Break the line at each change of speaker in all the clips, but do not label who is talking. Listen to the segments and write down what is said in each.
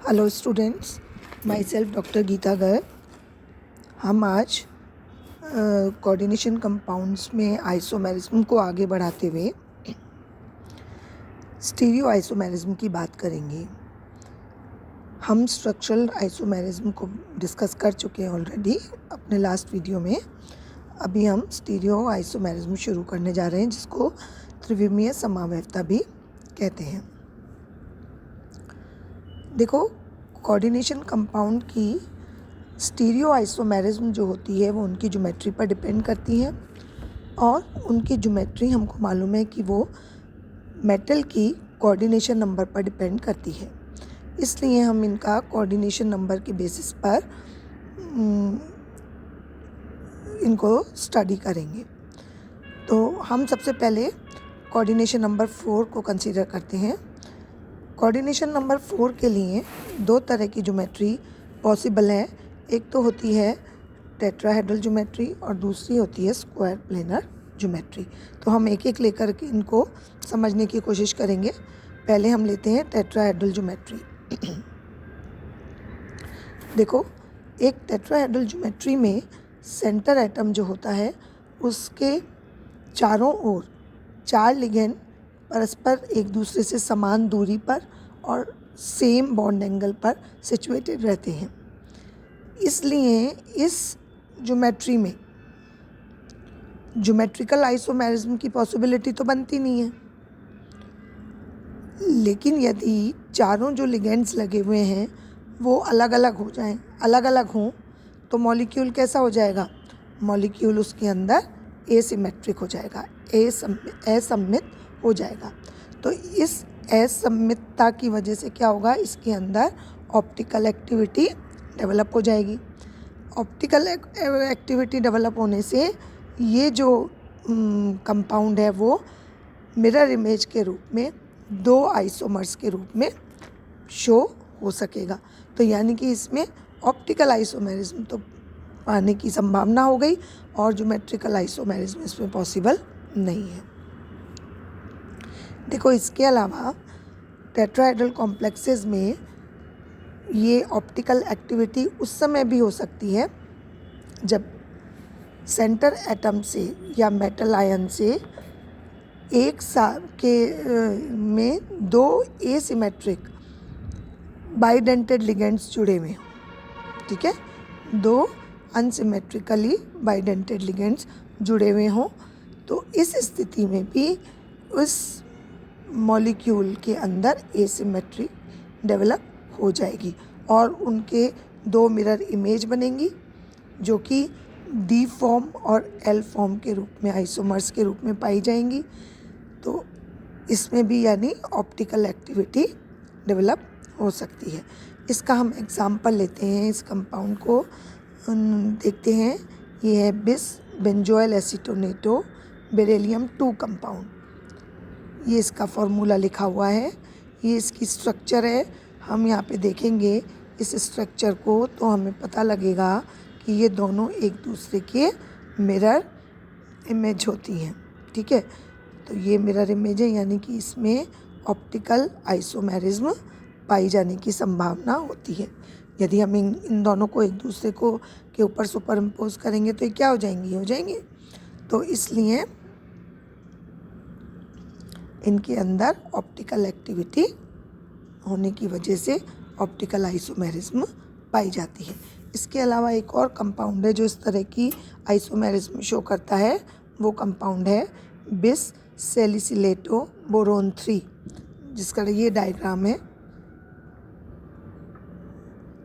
Hello students, my self doctor Geeta Garg. हम आज coordination compounds में आइसोमेरिज्म को आगे बढ़ाते हुए स्टीरियो आइसोमेरिज्म की बात करेंगे। हम स्ट्रक्चरल आइसोमेरिज्म को डिस्कस कर चुके हैं ऑलरेडी अपने लास्ट वीडियो में। अभी हम स्टीरियो आइसोमेरिज्म शुरू करने जा रहे हैं, जिसको त्रिविमीय समावयवता भी कहते हैं। देखो, कोऑर्डिनेशन कंपाउंड की स्टीरियो आइसोमेरिज्म जो होती है वो उनकी ज्योमेट्री पर डिपेंड करती है, और उनकी ज्योमेट्री हमको मालूम है कि वो मेटल की कोऑर्डिनेशन नंबर पर डिपेंड करती है। इसलिए हम इनका कोऑर्डिनेशन नंबर के बेसिस पर इनको स्टडी करेंगे। तो हम सबसे पहले कोऑर्डिनेशन नंबर 4 को कंसीडर करते हैं। कोऑर्डिनेशन नंबर 4 के लिए दो तरह की ज्योमेट्री पॉसिबल है। एक तो होती है टेट्राहेड्रल ज्योमेट्री और दूसरी होती है स्क्वायर प्लेनर ज्योमेट्री। तो हम एक एक लेकर के इनको समझने की कोशिश करेंगे। पहले हम लेते हैं टेट्राहेड्रल ज्योमेट्री। देखो, एक टेट्राहेड्रल ज्योमेट्री में सेंटर एटम जो होता है उसके चारों ओर 4 लिगेंड परस्पर एक दूसरे से समान दूरी पर और सेम बॉन्ड एंगल पर सिचुएटेड रहते हैं। इसलिए इस ज्योमेट्री में ज्योमेट्रिकल आइसोमेरिज्म की पॉसिबिलिटी तो बनती नहीं है। लेकिन यदि चारों जो लिगेंड्स लगे हुए हैं वो अलग अलग हो जाएं, अलग अलग हों, तो मॉलिक्यूल कैसा हो जाएगा? मॉलिक्यूल उसके अंदर एसिमेट्रिक हो जाएगा, असममित हो जाएगा। तो इस असममितता की वजह से क्या होगा? इसके अंदर ऑप्टिकल एक्टिविटी डेवलप हो जाएगी। ऑप्टिकल एक्टिविटी डेवलप होने से ये जो कंपाउंड है वो मिरर इमेज के रूप में दो आइसोमर्स के रूप में शो हो सकेगा। तो यानी कि इसमें ऑप्टिकल आइसोमेरिज्म तो पाने की संभावना हो गई, और ज्योमेट्रिकल आइसोमेरिज्म इसमें पॉसिबल नहीं है। देखो, इसके अलावा टेट्राहेड्रल कॉम्प्लेक्सेस में ये ऑप्टिकल एक्टिविटी उस समय भी हो सकती है जब सेंटर एटम से या मेटल आयन से एक साथ के में दो एसिमेट्रिक बाइडेंटेड लिगेंड्स जुड़े हुए हों। ठीक है, दो अनसिमेट्रिकली बाइडेंटेड लिगेंड्स जुड़े हुए हों, तो इस स्थिति में भी उस मॉलिक्यूल के अंदर एसिमेट्री डेवलप हो जाएगी और उनके दो मिरर इमेज बनेंगी, जो कि डी फॉर्म और एल फॉर्म के रूप में आइसोमर्स के रूप में पाई जाएंगी। तो इसमें भी यानी ऑप्टिकल एक्टिविटी डेवलप हो सकती है। इसका हम एग्जाम्पल लेते हैं। इस कंपाउंड को देखते हैं। ये है बिस बेंजोइल एसीटोनेटो बेरिलियम 2 कंपाउंड। ये इसका फॉर्मूला लिखा हुआ है, ये इसकी स्ट्रक्चर है। हम यहाँ पे देखेंगे इस स्ट्रक्चर को तो हमें पता लगेगा कि ये दोनों एक दूसरे के मिरर इमेज होती हैं। ठीक है, तो ये मिरर इमेज है, यानी कि इसमें ऑप्टिकल आइसोमेरिज्म पाई जाने की संभावना होती है। यदि हम इन दोनों को एक दूसरे को के ऊपर सुपर इम्पोज करेंगे तो ये क्या हो जाएंगे। तो इसलिए इनके अंदर ऑप्टिकल एक्टिविटी होने की वजह से ऑप्टिकल आइसोमेरिज्म पाई जाती है। इसके अलावा एक और कंपाउंड है जो इस तरह की आइसोमेरिज्म शो करता है, वो कंपाउंड है बिस सैलिसिलेटो बोरोन 3, जिसका ये डायग्राम है।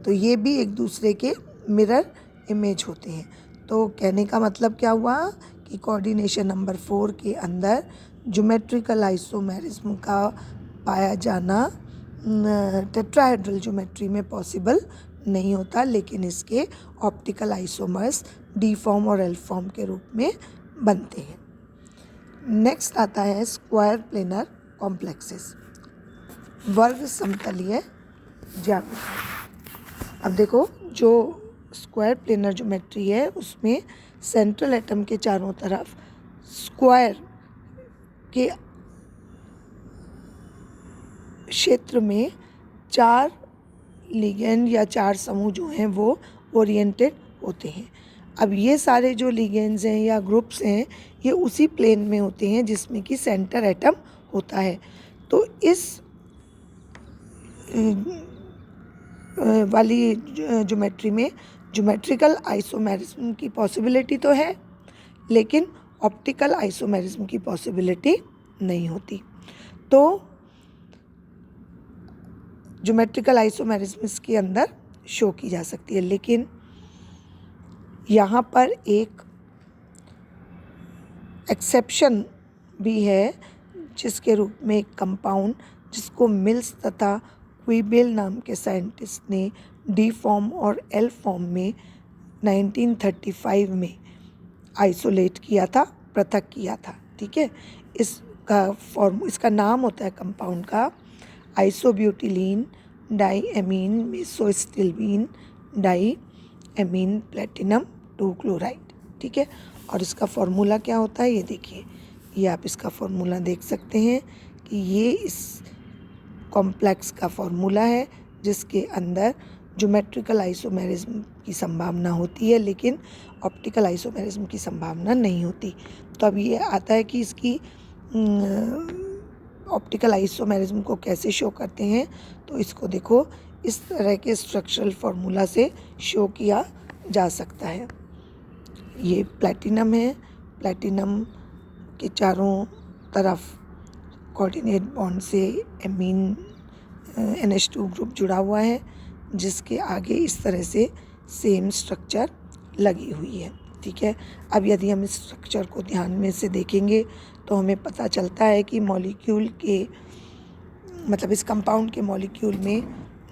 तो ये भी एक दूसरे के मिरर इमेज होते हैं। तो कहने का मतलब क्या हुआ कि कोऑर्डिनेशन नंबर 4 के अंदर ज्योमेट्रिकल आइसोमेरिज्म का पाया जाना टेट्राहेड्रल ज्योमेट्री में पॉसिबल नहीं होता, लेकिन इसके ऑप्टिकल आइसोमर्स डी फॉर्म और एल फॉर्म के रूप में बनते हैं। नेक्स्ट आता है स्क्वायर प्लेनर कॉम्प्लेक्सेस, वर्ग समतलीय ज्यामिति। अब देखो, जो स्क्वायर प्लेनर ज्योमेट्री है उसमें सेंट्रल एटम के चारों तरफ स्क्वायर के क्षेत्र में 4 लिगेंड या चार समूह जो हैं वो ओरिएंटेड होते हैं। अब ये सारे जो लिगेंड्स हैं या ग्रुप्स हैं ये उसी प्लेन में होते हैं जिसमें कि सेंटर एटम होता है। तो इस वाली ज्योमेट्री में ज्योमेट्रिकल आइसोमेरिज्म की पॉसिबिलिटी तो है, लेकिन ऑप्टिकल आइसोमेरिज्म की पॉसिबिलिटी नहीं होती। तो ज्योमेट्रिकल आइसोमेरिज्म इसके अंदर शो की जा सकती है, लेकिन यहाँ पर एक एक्सेप्शन भी है जिसके रूप में एक कंपाउंड जिसको मिल्स तथा क्विबेल नाम के साइंटिस्ट ने डी फॉर्म और एल फॉर्म में 1935 में आइसोलेट किया था, पृथक किया था। ठीक है, इसका नाम होता है कंपाउंड का आइसोब्यूटिलीन डाईएमीन मेसोस्टिल्बीन डाईएमीन प्लेटिनम 2 क्लोराइड। ठीक है, और इसका फॉर्मूला क्या होता है ये देखिए, ये आप इसका फॉर्मूला देख सकते हैं कि ये इस कॉम्प्लेक्स का फॉर्मूला है जिसके अंदर ज्योमेट्रिकल आइसोमेरिज्म की संभावना होती है लेकिन ऑप्टिकल आइसोमेरिज्म की संभावना नहीं होती। तो अब ये आता है कि इसकी ऑप्टिकल आइसोमेरिज्म को कैसे शो करते हैं। तो इसको देखो, इस तरह के स्ट्रक्चरल फार्मूला से शो किया जा सकता है। ये प्लैटिनम है, प्लैटिनम के चारों तरफ कोऑर्डिनेट बॉन्ड से एमीन NH2 ग्रुप जुड़ा हुआ है जिसके आगे इस तरह से सेम स्ट्रक्चर लगी हुई है। ठीक है, अब यदि हम इस स्ट्रक्चर को ध्यान में से देखेंगे तो हमें पता चलता है कि मॉलिक्यूल के मतलब इस कंपाउंड के मॉलिक्यूल में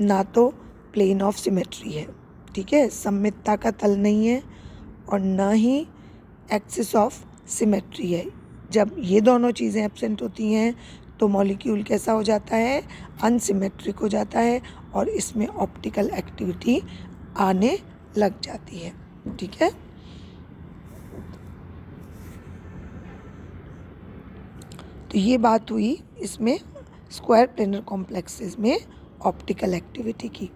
ना तो प्लेन ऑफ सिमेट्री है, ठीक है, सममितता का तल नहीं है, और ना ही एक्सिस ऑफ सिमेट्री है। जब ये दोनों चीज़ें एब्सेंट होती हैं तो मॉलिक्यूल कैसा हो जाता है, अनसिमेट्रिक हो जाता है और इसमें ऑप्टिकल एक्टिविटी आने लग जाती है। ठीक है, तो ये बात हुई इसमें स्क्वायर प्लेनर कॉम्प्लेक्सेस में ऑप्टिकल एक्टिविटी की।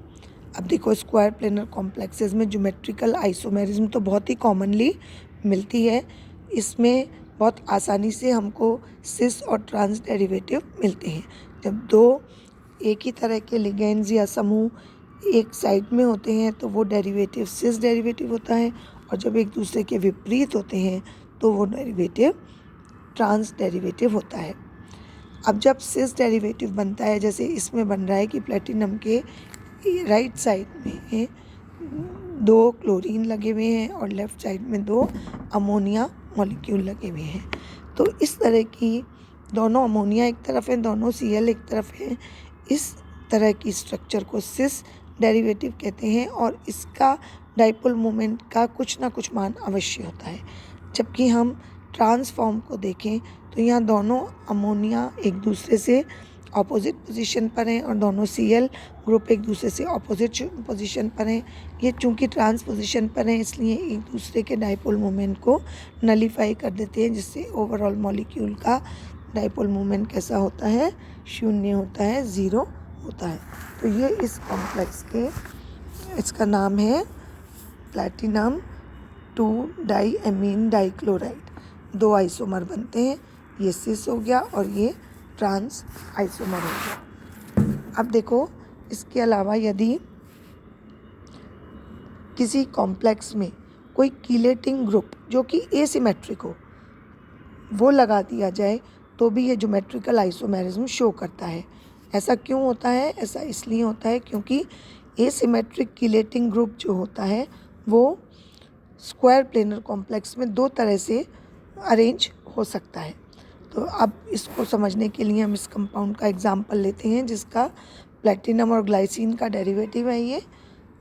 अब देखो, स्क्वायर प्लेनर कॉम्प्लेक्सेस में ज्योमेट्रिकल आइसोमेरिज्म तो बहुत ही कॉमनली मिलती है। इसमें बहुत आसानी से हमको सिस और ट्रांस डेरिवेटिव मिलते हैं। जब दो एक ही तरह के लिगेंड्स या समूह एक साइड में होते हैं तो वो डेरिवेटिव सिस डेरिवेटिव होता है, और जब एक दूसरे के विपरीत होते हैं तो वो डेरिवेटिव ट्रांस डेरिवेटिव होता है। अब जब सिस डेरिवेटिव बनता है, जैसे इसमें बन रहा है कि प्लेटिनम के राइट साइड में 2 क्लोरीन लगे हुए हैं और लेफ़्ट साइड में 2 अमोनिया मॉलिक्यूल लगे हुए हैं। तो इस तरह की दोनों अमोनिया एक तरफ है, दोनों Cl एक तरफ है, इस तरह की स्ट्रक्चर को सिस डेरिवेटिव कहते हैं और इसका डाइपोल मोमेंट का कुछ ना कुछ मान अवश्य होता है। जबकि हम ट्रांसफॉर्म को देखें तो यहाँ दोनों अमोनिया एक दूसरे से ऑपोजिट पोजीशन पर हैं और दोनों Cl ग्रुप एक दूसरे से ऑपोजिट पोजीशन पर हैं। ये चूँकि ट्रांस पोजीशन पर हैं इसलिए एक दूसरे के डाइपोल मोमेंट को नलीफाई कर देते हैं, जिससे ओवरऑल मॉलिक्यूल का डाइपोल मोमेंट कैसा होता है, शून्य होता है, 0 होता है। तो ये इस कॉम्प्लेक्स के, इसका नाम है प्लैटिनम 2 डाईएमीन डाइक्लोराइड। 2 आइसोमर बनते हैं, ये सिस हो गया और ये ट्रांस आइसोमर हो गया। अब देखो, इसके अलावा यदि किसी कॉम्प्लेक्स में कोई कीलेटिंग ग्रुप जो कि एसिमेट्रिक हो वो लगा दिया जाए तो भी ये ज्योमेट्रिकल आइसोमेरिज्म शो करता है। ऐसा क्यों होता है? ऐसा इसलिए होता है क्योंकि एसिमेट्रिक कीलेटिंग ग्रुप जो होता है वो स्क्वायर प्लेनर कॉम्प्लेक्स में 2 तरह से अरेंज हो सकता है। तो अब इसको समझने के लिए हम इस कंपाउंड का एग्जांपल लेते हैं जिसका प्लैटिनम और ग्लाइसिन का डेरिवेटिव है ये।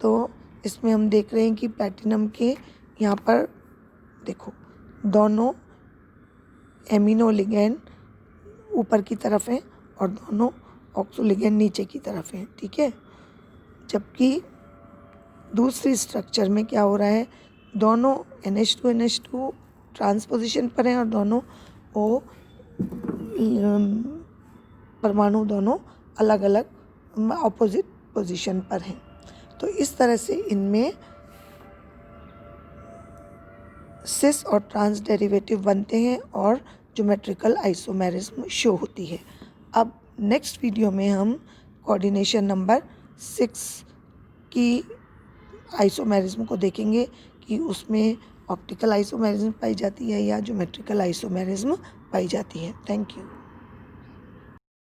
तो इसमें हम देख रहे हैं कि प्लैटिनम के यहाँ पर देखो दोनों एमिनो लिगेंड ऊपर की तरफ हैं और दोनों ऑक्सो लिगेंड नीचे की तरफ हैं, ठीक है। जबकि दूसरी स्ट्रक्चर में क्या हो रहा है, दोनों NH2 ट्रांसपोजिशन पर हैं और दोनों O परमाणु दोनों अलग अलग ऑपोजिट पोजीशन पर हैं। तो इस तरह से इनमें सिस और ट्रांस डेरिवेटिव बनते हैं और ज्योमेट्रिकल आइसोमेरिज्म शो होती है। अब नेक्स्ट वीडियो में हम कोऑर्डिनेशन नंबर 6 की आइसोमेरिज्म को देखेंगे कि उसमें ऑप्टिकल आइसोमेरिज्म पाई जाती है या ज्योमेट्रिकल आइसोमेरिज्म पाई जाती है। Thank you.